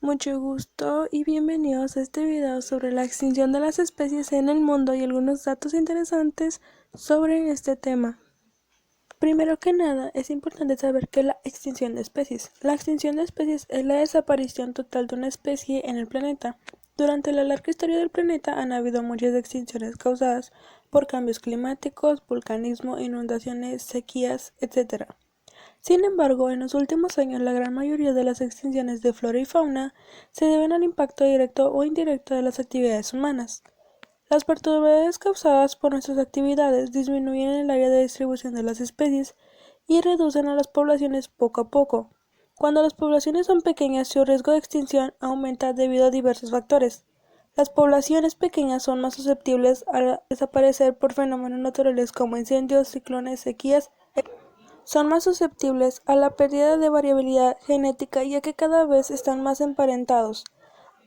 Mucho gusto y bienvenidos a este video sobre la extinción de las especies en el mundo y algunos datos interesantes sobre este tema. Primero que nada, es importante saber que la extinción de especies. La extinción de especies es la desaparición total de una especie en el planeta. Durante la larga historia del planeta han habido muchas extinciones causadas por cambios climáticos, volcanismo, inundaciones, sequías, etc. Sin embargo, en los últimos años la gran mayoría de las extinciones de flora y fauna se deben al impacto directo o indirecto de las actividades humanas. Las perturbaciones causadas por nuestras actividades disminuyen el área de distribución de las especies y reducen a las poblaciones poco a poco. Cuando las poblaciones son pequeñas, su riesgo de extinción aumenta debido a diversos factores. Las poblaciones pequeñas son más susceptibles a desaparecer por fenómenos naturales como incendios, ciclones, sequías. Son más susceptibles a la pérdida de variabilidad genética ya que cada vez están más emparentados.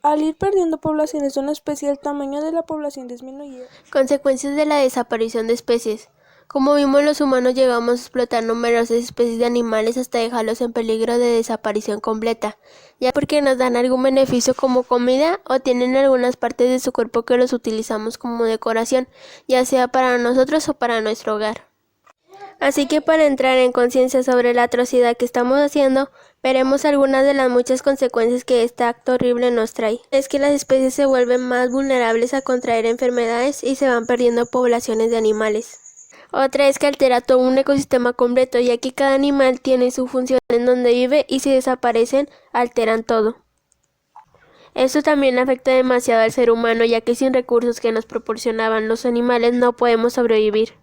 Al ir perdiendo poblaciones de una especie, el tamaño de la población disminuye. Consecuencias de la desaparición de especies. Como vimos, los humanos llegamos a explotar numerosas especies de animales hasta dejarlos en peligro de desaparición completa, ya porque nos dan algún beneficio como comida o tienen algunas partes de su cuerpo que los utilizamos como decoración, ya sea para nosotros o para nuestro hogar. Así que para entrar en conciencia sobre la atrocidad que estamos haciendo, veremos algunas de las muchas consecuencias que este acto horrible nos trae. Es que las especies se vuelven más vulnerables a contraer enfermedades y se van perdiendo poblaciones de animales. Otra es que altera todo un ecosistema completo, ya que cada animal tiene su función en donde vive y si desaparecen, alteran todo. Esto también afecta demasiado al ser humano, ya que sin recursos que nos proporcionaban los animales no podemos sobrevivir.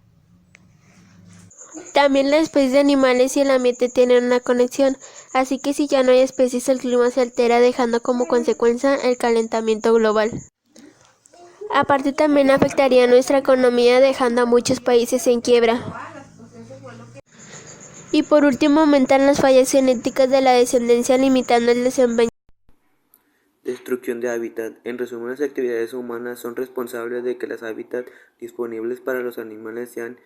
También las especies de animales y el ambiente tienen una conexión, así que si ya no hay especies el clima se altera dejando como consecuencia el calentamiento global. Aparte también afectaría nuestra economía dejando a muchos países en quiebra. Y por último aumentan las fallas genéticas de la descendencia limitando el desempeño. Destrucción de hábitat. En resumen, las actividades humanas son responsables de que los hábitats disponibles para los animales sean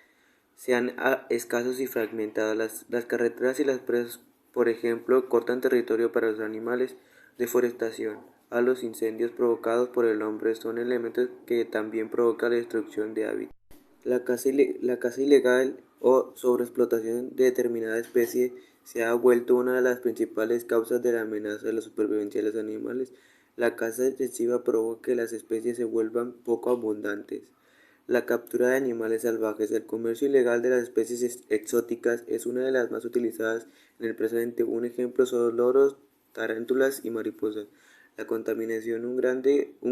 escasos y fragmentados. Las carreteras y las presas, por ejemplo, cortan territorio para los animales. Deforestación. A los incendios provocados por el hombre son elementos que también provocan la destrucción de hábitat. La caza ilegal o sobreexplotación de determinada especie se ha vuelto una de las principales causas de la amenaza de la supervivencia de los animales. La caza excesiva provoca que las especies se vuelvan poco abundantes. La captura de animales salvajes. El comercio ilegal de las especies exóticas es una de las más utilizadas en el presente. Un ejemplo son loros, tarántulas y mariposas. La contaminación. Un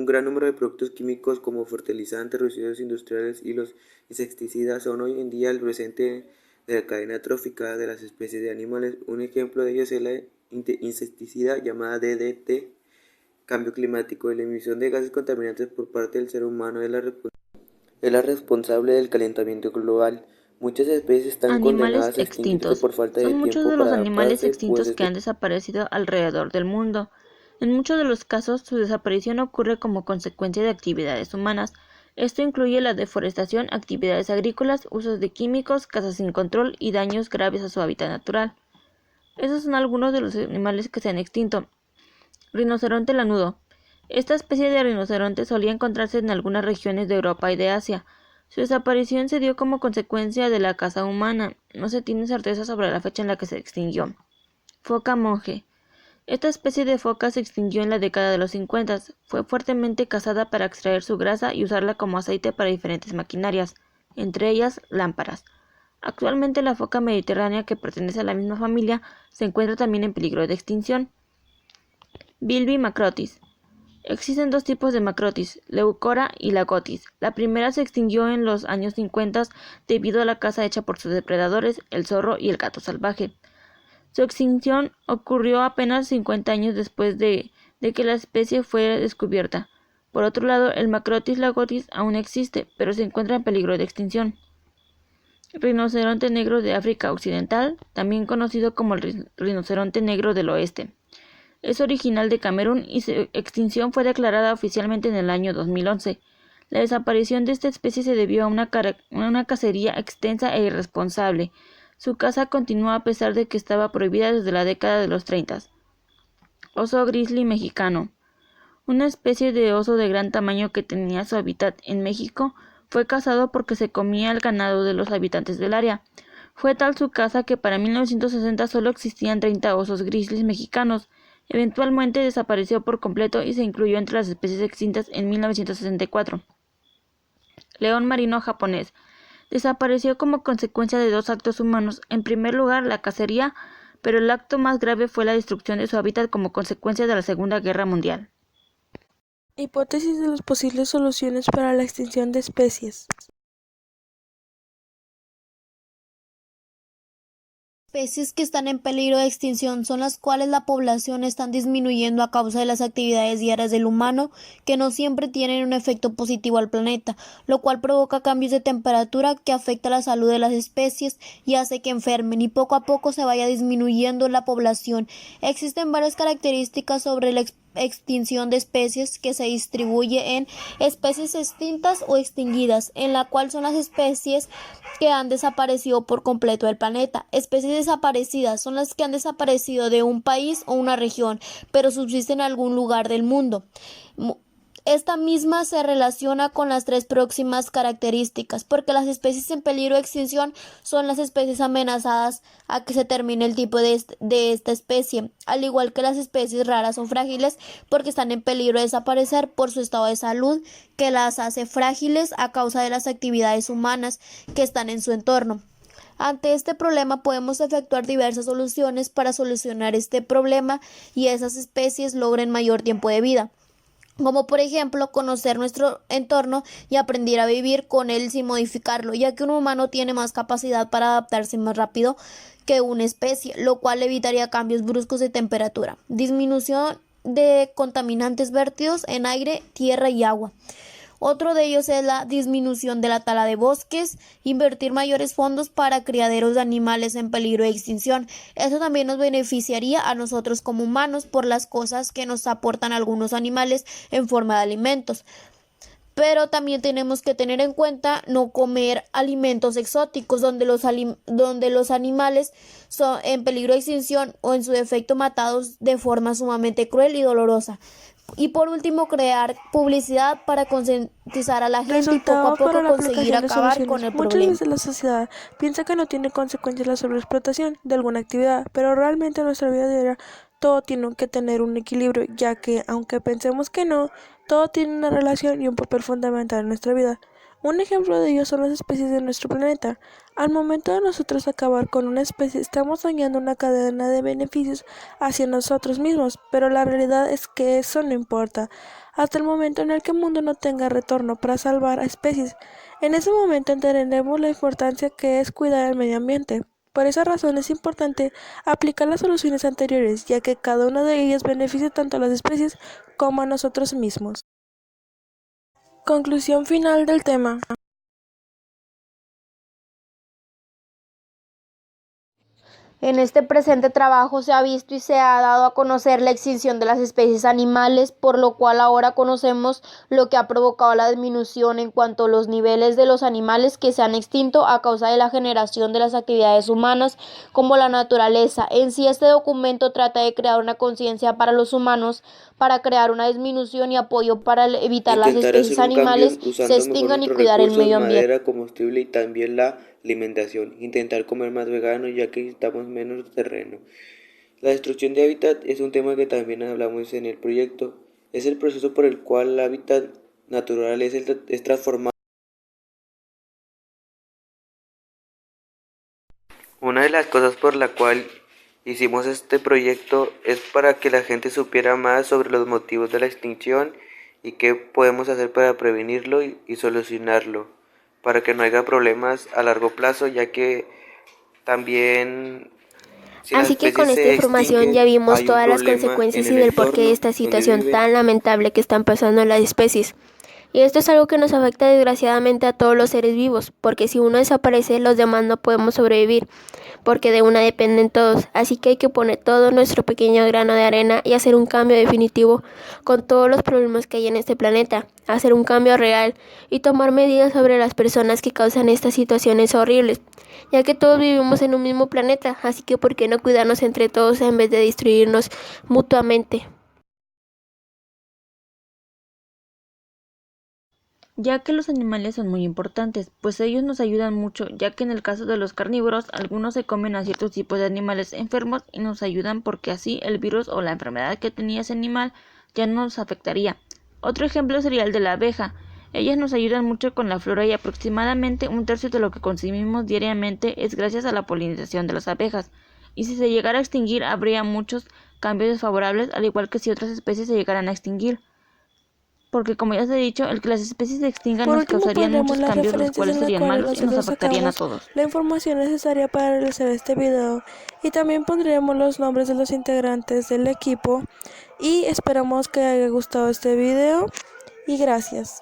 gran número de productos químicos como fertilizantes, residuos industriales y los insecticidas son hoy en día el presente de la cadena trófica de las especies de animales. Un ejemplo de ellos es la insecticida llamada DDT. Cambio climático. La emisión de gases contaminantes por parte del ser humano es la responsable del calentamiento global. Muchas especies están Animales condenadas a extinguirse extintos. por falta Son de muchos tiempo de los para animales adaptarse, pues extintos que han desaparecido alrededor del mundo. En muchos de los casos, su desaparición ocurre como consecuencia de actividades humanas. Esto incluye la deforestación, actividades agrícolas, usos de químicos, caza sin control y daños graves a su hábitat natural. Esos son algunos de los animales que se han extinto. Rinoceronte lanudo. Esta especie de rinoceronte solía encontrarse en algunas regiones de Europa y de Asia. Su desaparición se dio como consecuencia de la caza humana. No se tiene certeza sobre la fecha en la que se extinguió. Foca monje. Esta especie de foca se extinguió en la década de los 50. Fue fuertemente cazada para extraer su grasa y usarla como aceite para diferentes maquinarias, entre ellas lámparas. Actualmente la foca mediterránea, que pertenece a la misma familia, se encuentra también en peligro de extinción. Bilby macrotis. Existen dos tipos de macrotis, Leucora y Lagotis. La primera se extinguió en los años 50 debido a la caza hecha por sus depredadores, el zorro y el gato salvaje. Su extinción ocurrió apenas 50 años después de que la especie fue descubierta. Por otro lado, el Macrotis lagotis aún existe, pero se encuentra en peligro de extinción. Rinoceronte negro de África Occidental, también conocido como el rinoceronte negro del oeste. Es original de Camerún y su extinción fue declarada oficialmente en el año 2011. La desaparición de esta especie se debió a una cacería extensa e irresponsable. Su caza continuó a pesar de que estaba prohibida desde la década de los 30. Oso grizzly mexicano. Una especie de oso de gran tamaño que tenía su hábitat en México fue cazado porque se comía el ganado de los habitantes del área. Fue tal su caza que para 1960 solo existían 30 osos grizzlies mexicanos. Eventualmente desapareció por completo y se incluyó entre las especies extintas en 1964. León marino japonés. Desapareció como consecuencia de dos actos humanos. En primer lugar, la cacería, pero el acto más grave fue la destrucción de su hábitat como consecuencia de la Segunda Guerra Mundial. Hipótesis de las posibles soluciones para la extinción de especies. Especies que están en peligro de extinción son las cuales la población está disminuyendo a causa de las actividades diarias del humano, que no siempre tienen un efecto positivo al planeta, lo cual provoca cambios de temperatura que afecta la salud de las especies y hace que enfermen y poco a poco se vaya disminuyendo la población. Existen varias características sobre la extinción de especies que se distribuye en especies extintas o extinguidas, en la cual son las especies que han desaparecido por completo del planeta. Especies desaparecidas son las que han desaparecido de un país o una región, pero subsisten en algún lugar del mundo. Esta misma se relaciona con las tres próximas características, porque las especies en peligro de extinción son las especies amenazadas a que se termine el tipo de esta especie, al igual que las especies raras son frágiles porque están en peligro de desaparecer por su estado de salud, que las hace frágiles a causa de las actividades humanas que están en su entorno. Ante este problema podemos efectuar diversas soluciones para solucionar este problema y esas especies logren mayor tiempo de vida, como por ejemplo conocer nuestro entorno y aprender a vivir con él sin modificarlo, ya que un humano tiene más capacidad para adaptarse más rápido que una especie, lo cual evitaría cambios bruscos de temperatura, disminución de contaminantes vertidos en aire, tierra y agua. Otro de ellos es la disminución de la tala de bosques, invertir mayores fondos para criaderos de animales en peligro de extinción. Eso también nos beneficiaría a nosotros como humanos por las cosas que nos aportan algunos animales en forma de alimentos. Pero también tenemos que tener en cuenta no comer alimentos exóticos donde los animales son en peligro de extinción o en su defecto matados de forma sumamente cruel y dolorosa. Y por último, crear publicidad para concientizar a la gente y poco a poco conseguir acabar con el Muchas problema. veces la sociedad piensa que no tiene consecuencias la sobreexplotación de alguna actividad, pero realmente en nuestra vida diaria todo tiene que tener un equilibrio, ya que aunque pensemos que no, todo tiene una relación y un papel fundamental en nuestra vida. Un ejemplo de ello son las especies de nuestro planeta. Al momento de nosotros acabar con una especie, estamos dañando una cadena de beneficios hacia nosotros mismos, pero la realidad es que eso no importa, hasta el momento en el que el mundo no tenga retorno para salvar a especies. En ese momento entenderemos la importancia que es cuidar el medio ambiente. Por esa razón es importante aplicar las soluciones anteriores, ya que cada una de ellas beneficia tanto a las especies como a nosotros mismos. Conclusión final del tema. En este presente trabajo se ha visto y se ha dado a conocer la extinción de las especies animales, por lo cual ahora conocemos lo que ha provocado la disminución en cuanto a los niveles de los animales que se han extinto a causa de la generación de las actividades humanas como la naturaleza. En sí, este documento trata de crear una conciencia para los humanos para crear una disminución y apoyo para evitar las especies animales se extingan y cuidar el medio ambiente. Madera, combustible y también la alimentación. Intentar comer más vegano ya que necesitamos menos terreno. La destrucción de hábitat es un tema que también hablamos en el proyecto. Es el proceso por el cual el hábitat natural es transformado. Una de las cosas por la cual hicimos este proyecto es para que la gente supiera más sobre los motivos de la extinción y qué podemos hacer para prevenirlo y solucionarlo, para que no haya problemas a largo plazo, ya que también Así que con esta información ya vimos todas las consecuencias y del porqué de esta situación tan lamentable que están pasando las especies. Y esto es algo que nos afecta desgraciadamente a todos los seres vivos, porque si uno desaparece, los demás no podemos sobrevivir, porque de una dependen todos. Así que hay que poner todo nuestro pequeño grano de arena y hacer un cambio definitivo con todos los problemas que hay en este planeta, hacer un cambio real y tomar medidas sobre las personas que causan estas situaciones horribles, ya que todos vivimos en un mismo planeta, así que ¿por qué no cuidarnos entre todos en vez de destruirnos mutuamente? Ya que los animales son muy importantes, pues ellos nos ayudan mucho, ya que en el caso de los carnívoros, algunos se comen a ciertos tipos de animales enfermos y nos ayudan porque así el virus o la enfermedad que tenía ese animal ya no nos afectaría. Otro ejemplo sería el de la abeja. Ellas nos ayudan mucho con la flora y aproximadamente 1/3 de lo que consumimos diariamente es gracias a la polinización de las abejas. Y si se llegara a extinguir, habría muchos cambios desfavorables, al igual que si otras especies se llegaran a extinguir. Porque como ya se ha dicho, el que las especies se extingan Por nos último, causarían pondremos muchos las cambios, los referencias cuales en las serían cuales malos y nos nosotros afectarían a sacamos todos. la información necesaria para realizar este video, y también pondremos los nombres de los integrantes del equipo, y esperamos que haya gustado este video y gracias.